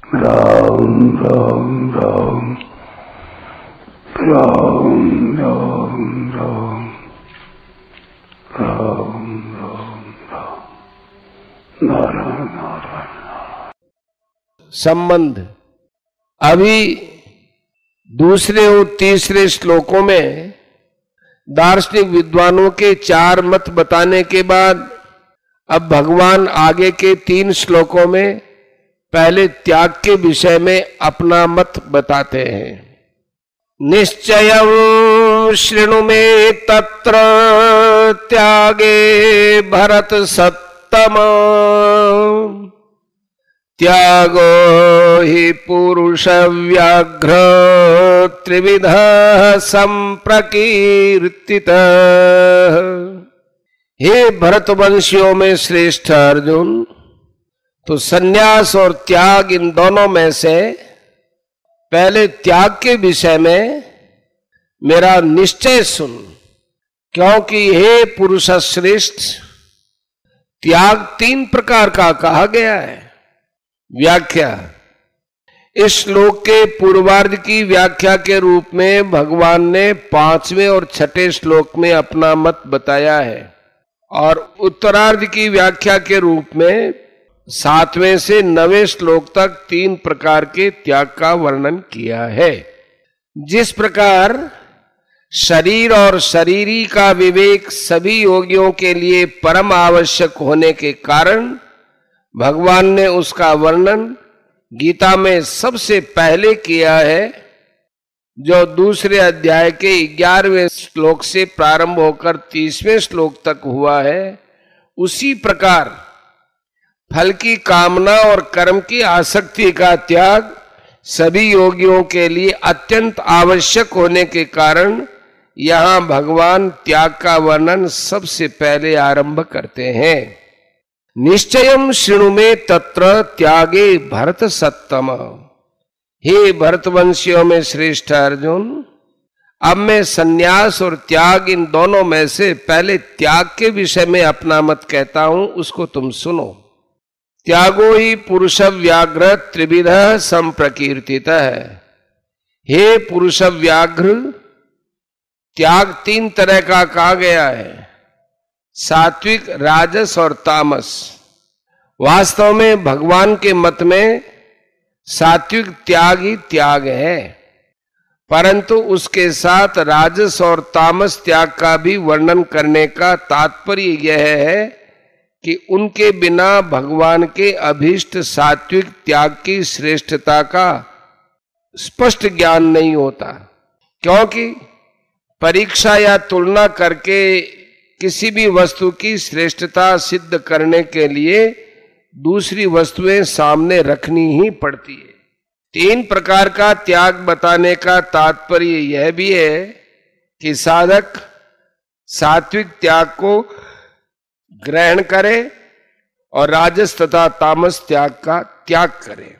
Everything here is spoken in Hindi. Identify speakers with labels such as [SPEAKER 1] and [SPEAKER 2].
[SPEAKER 1] राम राम राम राम राम राम राम राम राम नारायण नारायण।
[SPEAKER 2] संबंध अभी दूसरे और तीसरे श्लोकों में दार्शनिक विद्वानों के 4 मत बताने के बाद अब भगवान आगे के 3 श्लोकों में पहले त्याग के विषय में अपना मत बताते हैं। निश्चयं शृणु मे तत्र त्यागे भरत सत्तम त्यागो हि पुरुष व्याघ्र त्रिविध संप्रकीर्तित। हे भरतवंशियों में श्रेष्ठ अर्जुन, तो संन्यास और त्याग इन दोनों में से पहले त्याग के विषय में मेरा निश्चय सुन, क्योंकि हे पुरुष श्रेष्ठ, त्याग 3 प्रकार का कहा गया है। व्याख्या इस श्लोक के पूर्वार्ध की व्याख्या के रूप में भगवान ने 5वें और 6ठे श्लोक में अपना मत बताया है और उत्तरार्ध की व्याख्या के रूप में 7वें से 9वें श्लोक तक 3 प्रकार के त्याग का वर्णन किया है। जिस प्रकार शरीर और शरीरी का विवेक सभी योगियों के लिए परम आवश्यक होने के कारण भगवान ने उसका वर्णन गीता में सबसे पहले किया है, जो दूसरे अध्याय के 11वें श्लोक से प्रारंभ होकर 30वें श्लोक तक हुआ है। उसी प्रकार फल की कामना और कर्म की आसक्ति का त्याग सभी योगियों के लिए अत्यंत आवश्यक होने के कारण यहां भगवान त्याग का वर्णन सबसे पहले आरंभ करते हैं। निश्चयं शृणु मे तत्र त्यागे भरत सत्तम। हे भरतवंशियों में श्रेष्ठ अर्जुन, अब मैं संन्यास और त्याग इन दोनों में से पहले त्याग के विषय में अपना मत कहता हूं, उसको तुम सुनो। त्यागो ही पुरुष व्याघ्र त्रिविध संप्रकीर्तित है। हे पुरुष व्याघ्र, त्याग 3 तरह का कहा गया है, सात्विक, राजस और तामस। वास्तव में भगवान के मत में सात्विक त्याग ही त्याग है, परंतु उसके साथ राजस और तामस त्याग का भी वर्णन करने का तात्पर्य यह है कि उनके बिना भगवान के अभीष्ट सात्विक त्याग की श्रेष्ठता का स्पष्ट ज्ञान नहीं होता, क्योंकि परीक्षा या तुलना करके किसी भी वस्तु की श्रेष्ठता सिद्ध करने के लिए दूसरी वस्तुएं सामने रखनी ही पड़ती है। 3 प्रकार का त्याग बताने का तात्पर्य यह भी है कि साधक सात्विक त्याग को ग्रहण करे और राजस तथा तामस त्याग का त्याग करे।